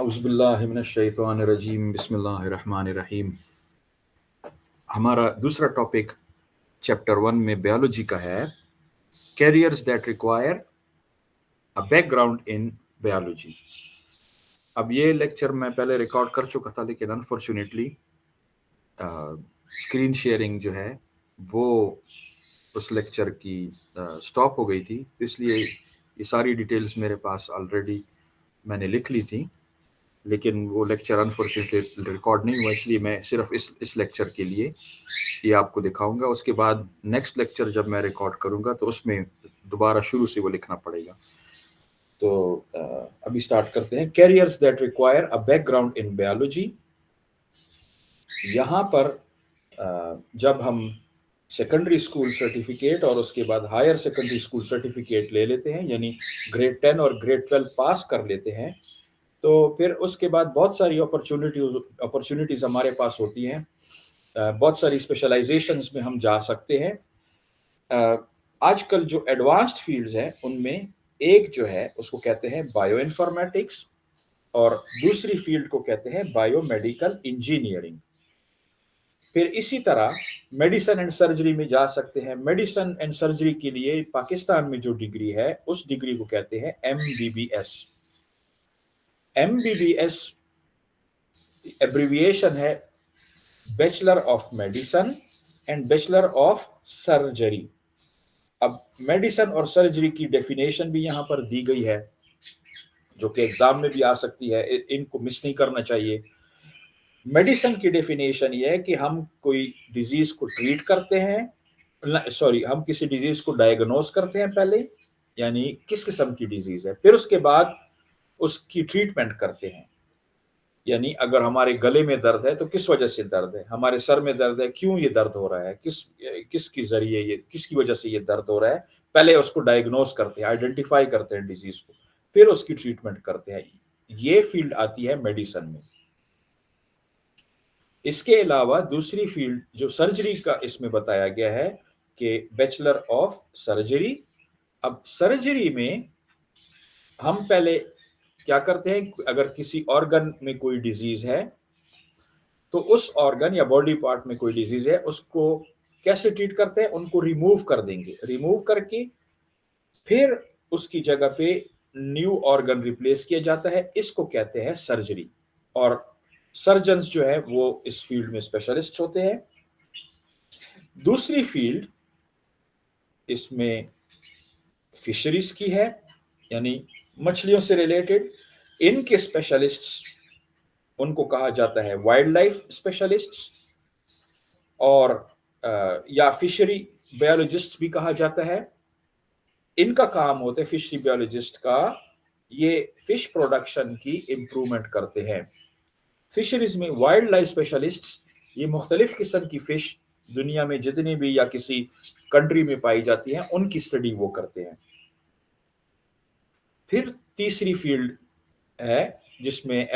औज़ुबिल्लाहिमिनश्शैतानिर्रजीम बिस्मिल्लाहिर्रहमानिर्रहीम। हमारा दूसरा टॉपिक चैप्टर 1 में बायोलॉजी का है, carriers that require a background in biology. अब ये लेक्चर मैं पहले रिकॉर्ड कर चुका था, लेकिन अनफॉर्चुनेटली स्क्रीन शेयरिंग जो है वो उस लेक्चर की स्टॉप हो गई थी, इसलिए ये सारी डिटेल्स मेरे पास ऑलरेडी मैंने लिख ली थी, लेकिन वो लेक्चर अनफॉर्चुनेटली रिकॉर्ड नहीं हुआ, इसलिए मैं सिर्फ इस लेक्चर के लिए ये आपको दिखाऊंगा। उसके बाद नेक्स्ट लेक्चर जब मैं रिकॉर्ड करूंगा तो उसमें दोबारा शुरू से वो लिखना पड़ेगा। तो अभी स्टार्ट करते हैं। Carriers that require a background in biology. यहाँ पर जब हम सेकेंडरी स्कूल सर्टिफिकेट और उसके बाद हायर सेकेंडरी स्कूल सर्टिफिकेट ले लेते हैं, यानी ग्रेड 10 और ग्रेड 12 पास कर लेते हैं, तो फिर उसके बाद बहुत सारी अपॉर्चुनिटीज़ हमारे पास होती हैं। बहुत सारी स्पेशलाइजेशंस में हम जा सकते हैं। आजकल जो एडवांस्ड फील्ड्स हैं उनमें एक जो है उसको कहते हैं बायो इन्फॉर्मेटिक्स, और दूसरी फील्ड को कहते हैं बायोमेडिकल इंजीनियरिंग। फिर इसी तरह मेडिसिन एंड सर्जरी में जा सकते हैं। मेडिसिन एंड सर्जरी के लिए पाकिस्तान में जो डिग्री है उस डिग्री को कहते हैं MBBS। MBBS एब्रिविएशन है bachelor of medicine and bachelor of surgery. अब मेडिसिन और सर्जरी की डेफिनेशन भी यहाँ पर दी गई है, जो कि एग्जाम में भी आ सकती है, इनको मिस नहीं करना चाहिए। मेडिसिन की डेफिनेशन ये है कि हम कोई डिजीज को ट्रीट करते हैं, सॉरी, हम किसी डिजीज को डायग्नोस करते हैं पहले, यानी किस किस्म की डिजीज है, फिर उसके बाद उसकी ट्रीटमेंट करते हैं। यानी अगर हमारे गले में दर्द है तो किस वजह से दर्द है, हमारे सर में दर्द है क्यों ये दर्द हो रहा है, किसकी जरिए ये, किसकी वजह से ये दर्द हो रहा है, पहले उसको डायग्नोस करते हैं, आइडेंटिफाई करते हैं डिजीज को, फिर उसकी ट्रीटमेंट करते हैं। ये फील्ड आती है मेडिसिन में। इसके अलावा दूसरी फील्ड जो सर्जरी का इसमें बताया गया है कि बैचलर ऑफ सर्जरी। अब सर्जरी में हम पहले क्या करते हैं, अगर किसी ऑर्गन में कोई डिजीज है तो उस ऑर्गन या बॉडी पार्ट में कोई डिजीज है उसको कैसे ट्रीट करते हैं, उनको रिमूव कर देंगे, रिमूव करके फिर उसकी जगह पे न्यू ऑर्गन रिप्लेस किया जाता है, इसको कहते हैं सर्जरी। और सर्जन्स जो है वो इस फील्ड में स्पेशलिस्ट होते हैं। दूसरी फील्ड इसमें फिशरीज की है, यानी मछलियों से रिलेटेड, इनके स्पेशलिस्ट्स उनको कहा जाता है वाइल्ड लाइफ स्पेशलिस्ट्स, और या फिशरी बायोलॉजिस्ट भी कहा जाता है। इनका काम होता है, फिशरी बायोलॉजिस्ट का, ये फिश प्रोडक्शन की इम्प्रूवमेंट करते हैं। फिशरीज में वाइल्ड लाइफ स्पेशलिस्ट्स ये मुख्तलिफ किस्म की फिश दुनिया में जितनी भी या किसी कंट्री में पाई जाती हैं उनकी स्टडी वो करते हैं। फिर तीसरी फील्ड है जिसमें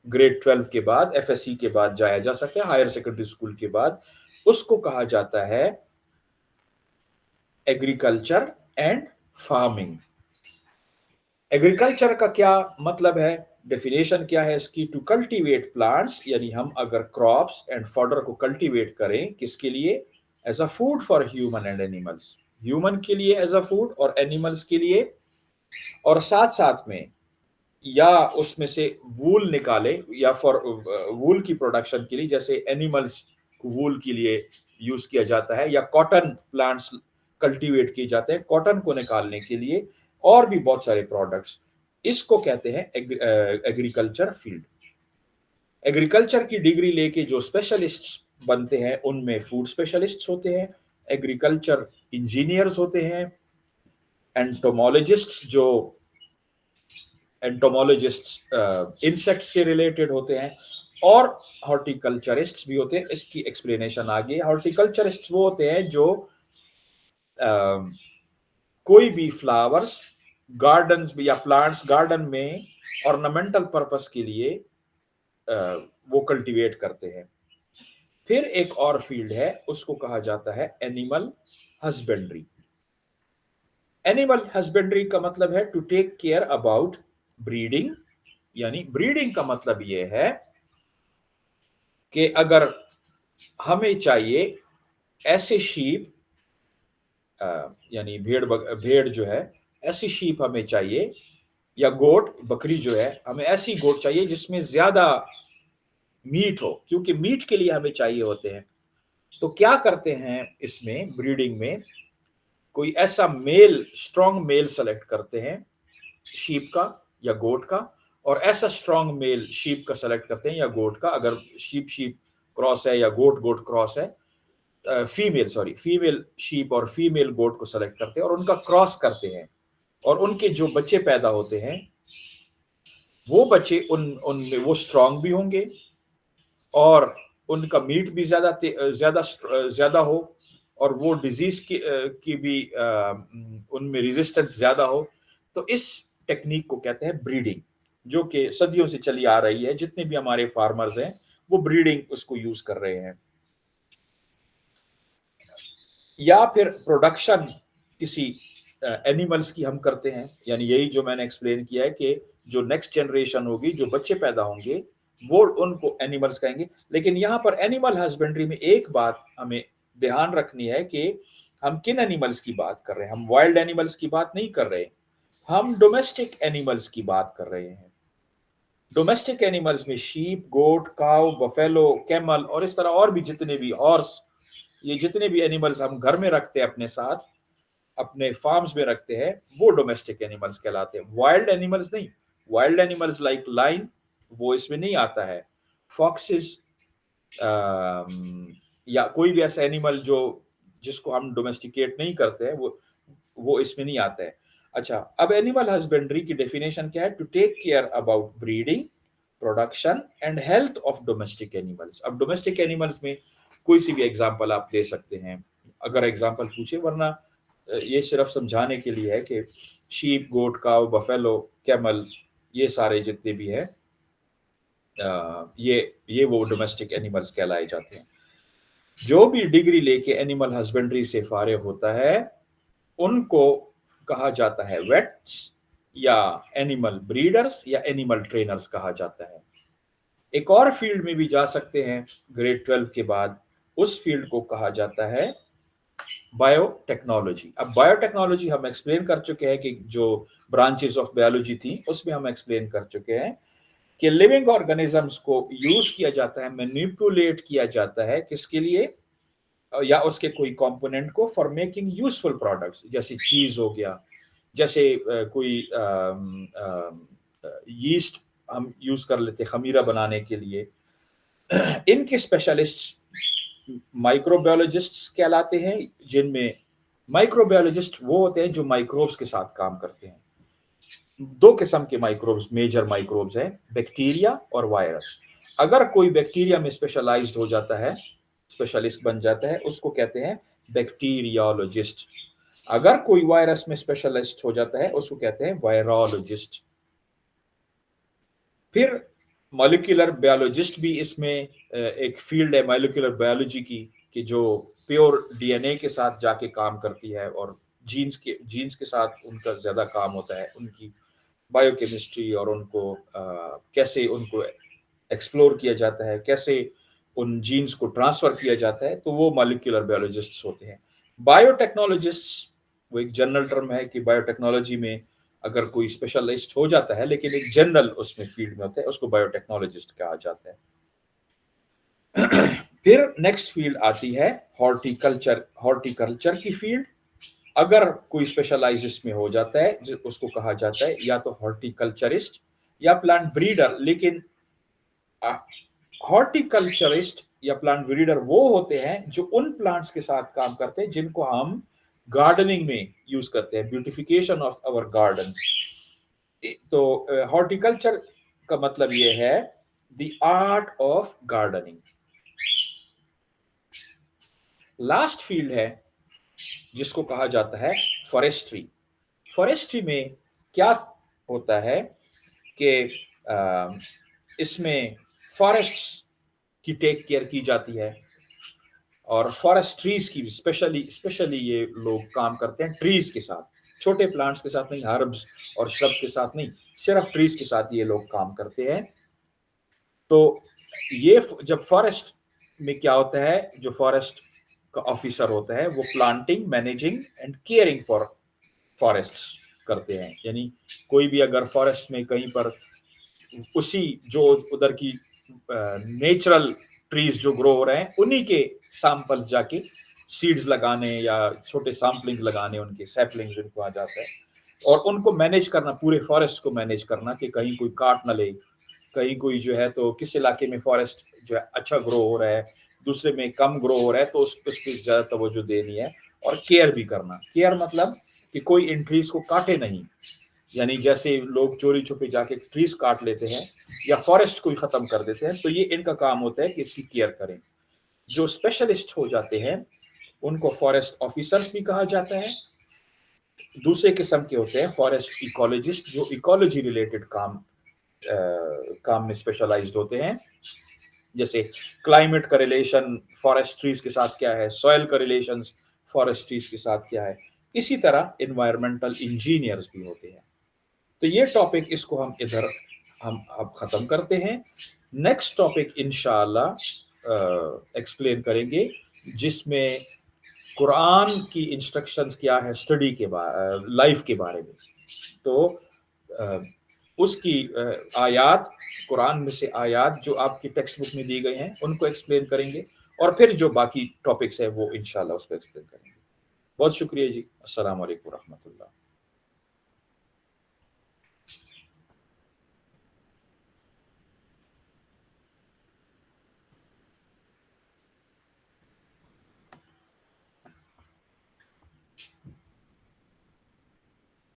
ग्रेड 12 के बाद, FSC के बाद जाया जा सकता है, हायर सेकेंडरी स्कूल के बाद, उसको कहा जाता है एग्रीकल्चर एंड फार्मिंग। एग्रीकल्चर का क्या मतलब है, डेफिनेशन क्या है इसकी, टू कल्टीवेट प्लांट्स, यानी हम अगर क्रॉप्स एंड फॉडर को कल्टीवेट करें, किसके लिए, as a food for human and animals, human के लिए एज अ फूड और एनिमल्स के लिए, और साथ साथ में या उसमें से वूल निकाले, या फॉर वूल की प्रोडक्शन के लिए, जैसे एनिमल्स को वूल के लिए यूज किया जाता है, या कॉटन प्लांट्स कल्टीवेट किए जाते हैं कॉटन को निकालने के लिए, और भी बहुत सारे प्रोडक्ट्स, इसको कहते हैं एग्रीकल्चर फील्ड। एग्रीकल्चर की डिग्री लेके जो स्पेशलिस्ट्स बनते हैं उनमें फूड स्पेशलिस्ट्स होते हैं, एग्रीकल्चर इंजीनियर्स होते हैं, एंटोमोलॉजिस्ट्स जो एंटोमोलॉजिस्ट्स इंसेक्ट से रिलेटेड होते हैं, और हॉर्टिकल्चरिस्ट्स भी होते हैं। इसकी एक्सप्लेनेशन आगे। हॉर्टिकल्चरिस्ट्स वो होते हैं जो कोई भी फ्लावर्स गार्डन या प्लांट्स गार्डन में ऑर्नामेंटल पर्पस के लिए वो कल्टीवेट करते हैं। फिर एक और फील्ड है उसको कहा जाता है एनिमल हस्बेंड्री। एनिमल हस्बेंड्री का मतलब है to take care about breeding, यानी ब्रीडिंग का मतलब ये है कि अगर हमें चाहिए ऐसे शीप, यानी भेड़ जो है, ऐसी शीप हमें चाहिए, या गोट बकरी जो है, हमें ऐसी गोट चाहिए जिसमें ज्यादा मीट हो, क्योंकि मीट के लिए हमें चाहिए होते हैं। तो क्या करते हैं इसमें ब्रीडिंग में, कोई ऐसा मेल, स्ट्रॉन्ग मेल सेलेक्ट करते हैं शीप का या गोट का, और ऐसा स्ट्रॉन्ग मेल शीप का सेलेक्ट करते हैं या गोट का, अगर शीप शीप क्रॉस है या गोट गोट क्रॉस है, फीमेल शीप और फीमेल गोट को सेलेक्ट करते हैं और उनका क्रॉस करते हैं, और उनके जो बच्चे पैदा होते हैं वो बच्चे उनमें वो स्ट्रांग भी होंगे, और उनका मीट भी ज्यादा ज्यादा हो, और वो डिजीज की भी उनमें रेजिस्टेंस ज्यादा हो। तो इस टेक्निक को कहते हैं ब्रीडिंग, जो कि सदियों से चली आ रही है। जितने भी हमारे फार्मर्स हैं वो ब्रीडिंग उसको यूज कर रहे हैं। या फिर प्रोडक्शन किसी एनिमल्स की हम करते हैं, यानी यही जो मैंने एक्सप्लेन किया है कि जो नेक्स्ट जनरेशन होगी, जो बच्चे पैदा होंगे, वो उनको एनिमल्स कहेंगे। लेकिन यहाँ पर एनिमल हस्बेंड्री में एक बात हमें ध्यान रखनी है कि हम किन एनिमल्स की बात कर रहे हैं। हम वाइल्ड एनिमल्स की बात नहीं कर रहे, हम डोमेस्टिक एनिमल्स की बात कर रहे हैं। डोमेस्टिक एनिमल्स में शीप, गोट, काउ, बफेलो, कैमल और इस तरह और भी जितने भी, हॉर्स, ये जितने भी एनिमल्स हम घर में रखते हैं अपने साथ, अपने फार्म्स में रखते हैं, वो डोमेस्टिक एनिमल्स कहलाते हैं, वाइल्ड एनिमल्स नहीं। वाइल्ड एनिमल्स लाइक लाइन, वो इसमें नहीं आता है। फॉक्सेस, या कोई भी ऐसा एनिमल जो जिसको हम डोमेस्टिकेट नहीं करते हैं, वो इसमें नहीं आता है। अच्छा, अब एनिमल हस्बेंड्री की डेफिनेशन क्या है? To take care about breeding, production and health of domestic animals. अब डोमेस्टिक एनिमल्स में कोई सी भी एग्जांपल आप दे सकते हैं, अगर एग्जांपल पूछे, वरना ये सिर्फ समझाने के लिए है कि शीप, गोट, काव, बफेलो, कैमल, ये सारे जितने भी हैं, ये वो डोमेस्टिक एनिमल्स कहलाए जाते हैं। जो भी डिग्री लेके एनिमल हस्बेंड्री से फारिग होता है उनको कहा जाता है वेट्स, या एनिमल ब्रीडर्स, या एनिमल ट्रेनर्स कहा जाता है। एक और फील्ड में भी जा सकते हैं ग्रेड 12 के बाद, उस फील्ड को कहा जाता है बायोटेक्नोलॉजी। अब बायोटेक्नोलॉजी हम एक्सप्लेन कर चुके हैं कि जो ब्रांचेस ऑफ बायोलॉजी थी उसमें हम एक्सप्लेन कर चुके हैं कि लिविंग ऑर्गेनिजम्स को यूज किया जाता है, मैनिपुलेट किया जाता है, किसके लिए? या उसके कोई कंपोनेंट को, फॉर मेकिंग यूजफुल प्रोडक्ट्स, जैसे चीज हो गया, जैसे कोई यीस्ट हम यूज कर लेते खमीरा बनाने के लिए। इनके स्पेशलिस्ट माइक्रोबायोलॉजिस्ट्स कहलाते हैं, जिनमें माइक्रोबायोलॉजिस्ट वो होते हैं जो माइक्रोब्स के साथ काम करते हैं। दो किस्म के माइक्रोब्स, मेजर माइक्रोब्स हैं, बैक्टीरिया और वायरस। अगर कोई बैक्टीरिया में स्पेशलाइज्ड हो जाता है, स्पेशलिस्ट बन जाता है, उसको कहते हैं बैक्टीरियोलॉजिस्ट। अगर कोई वायरस में स्पेशलिस्ट हो जाता है उसको कहते हैं वायरोलॉजिस्ट। फिर मॉलिक्यूलर बायोलॉजिस्ट भी इसमें एक फील्ड है मॉलिक्यूलर बायोलॉजी की, कि जो प्योर डीएनए के साथ जाके काम करती है, और जीन्स के साथ उनका ज्यादा काम होता है, उनकी बायोकेमिस्ट्री, और उनको कैसे उनको एक्सप्लोर किया जाता है, कैसे उन जीन्स को ट्रांसफर किया जाता है, तो वो मॉलिक्यूलर बायोलॉजिस्ट्स होते हैं। बायोटेक्नोलॉजिस्ट वो एक जनरल टर्म है कि बायोटेक्नोलॉजी में अगर कोई स्पेशलिस्ट हो जाता है, लेकिन एक जनरल उसमें फील्ड में होता है, उसको बायोटेक्नोलॉजिस्ट कहा जाता है। फिर नेक्स्ट फील्ड आती है हॉर्टिकल्चर, हॉर्टिकल्चर की फील्ड। अगर कोई स्पेशलाइज इसमें हो जाता है उसको कहा जाता है या तो हॉर्टिकल्चरिस्ट या प्लांट ब्रीडर। लेकिन हॉर्टिकल्चरिस्ट या प्लांट ब्रीडर वो होते हैं जो उन प्लांट्स के साथ काम करते हैं जिनको हम गार्डनिंग में यूज करते हैं, ब्यूटिफिकेशन ऑफ आवर गार्डन। तो हॉर्टिकल्चर का मतलब ये है the art of gardening. Last field है जिसको कहा जाता है फॉरेस्ट्री। फॉरेस्ट्री में क्या होता है कि इसमें फॉरेस्ट्स की टेक केयर की जाती है, और फॉरेस्ट ट्रीज की स्पेशली स्पेशली ये लोग काम करते हैं ट्रीज के साथ। छोटे प्लांट्स के साथ नहीं, हर्ब्स और श्रब्स के साथ नहीं, सिर्फ ट्रीज के साथ ये लोग काम करते हैं। तो ये जब फॉरेस्ट में क्या होता है, जो फॉरेस्ट का ऑफिसर होता है वो planting, managing and caring for forests करते हैं। यानी कोई भी अगर फॉरेस्ट में कहीं पर उसी जो उधर की नेचुरल ट्रीज जो ग्रो हो रहे हैं उन्हीं के सैंपल्स जाके सीड्स लगाने या छोटे सैम्पलिंग लगाने, उनके सैपलिंग्स जिनको आ जाता है, और उनको मैनेज करना, पूरे फॉरेस्ट को मैनेज करना कि कहीं कोई काट ना ले, कहीं कोई जो है तो किस इलाके में फॉरेस्ट जो है अच्छा ग्रो हो रहा है, दूसरे में कम ग्रो हो रहा है, तो उस पर ज़्यादा तवज्जो देनी है। और केयर भी करना। केयर मतलब कि कोई इन ट्रीज को काटे नहीं, यानी जैसे लोग चोरी छुपे जाके ट्रीज काट लेते हैं या फॉरेस्ट को ही खत्म कर देते हैं, तो ये इनका काम होता है कि इसकी केयर करें। जो स्पेशलिस्ट हो जाते हैं उनको फॉरेस्ट ऑफिसर्स भी कहा जाता है। दूसरे किस्म के होते हैं फॉरेस्ट इकोलॉजिस्ट, जो इकोलॉजी रिलेटेड काम में स्पेशलाइज्ड होते हैं। जैसे क्लाइमेट का रिलेशन फॉरेस्ट ट्रीज के साथ क्या है, सॉइल का रिलेशन फॉरेस्ट ट्रीज के साथ क्या है। इसी तरह इन्वायरमेंटल इंजीनियर्स भी होते हैं। तो ये टॉपिक इसको हम इधर हम अब खत्म करते हैं। नेक्स्ट टॉपिक इंशाअल्लाह एक्सप्लेन करेंगे, जिसमें कुरान की इंस्ट्रक्शंस क्या है स्टडी के बारे, लाइफ के बारे में। तो उसकी आयात, कुरान में से आयात जो आपकी टेक्स्ट बुक में दी गई हैं उनको एक्सप्लेन करेंगे, और फिर जो बाकी टॉपिक्स है वो इंशाल्लाह उसको एक्सप्लेन करेंगे। बहुत शुक्रिया जी। अस्सलाम वालेकुम रहमतुल्लाह।